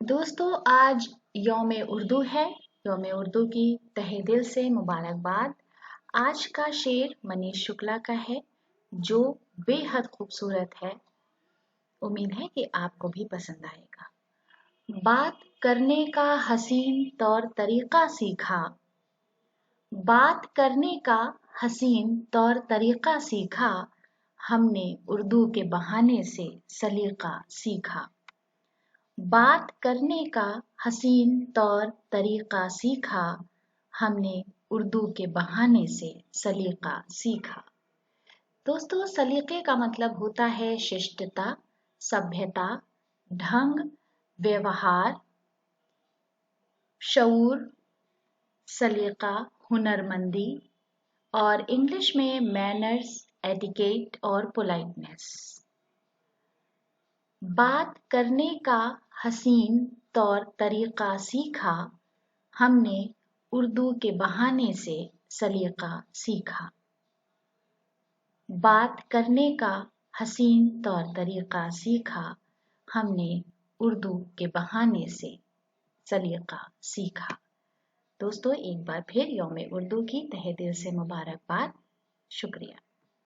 दोस्तों आज यौम उर्दू है। यौम उर्दू की तहे दिल से मुबारकबाद। आज का शेर मनीष शुक्ला का है जो बेहद खूबसूरत है। उम्मीद है कि आपको भी पसंद आएगा। बात करने का हसीन तौर तरीका सीखा, बात करने का हसीन तौर तरीका सीखा, हमने उर्दू के बहाने से सलीका सीखा। बात करने का हसीन तौर तरीका सीखा, हमने उर्दू के बहाने से सलीका सीखा। दोस्तों सलीके का मतलब होता है शिष्टता, सभ्यता, ढंग, व्यवहार, शऊर, सलीका, हुनरमंदी और इंग्लिश में मैनर्स, एटिकेट और पोलाइटनेस। बात करने का हसीन तौर तरीका सीखा, हमने उर्दू के बहाने से सलीका सीखा। बात करने का हसीन तौर तरीका सीखा, हमने उर्दू के बहाने से सलीका सीखा। दोस्तों एक बार फिर यौम उर्दू की तहे दिल से मुबारकबाद। शुक्रिया।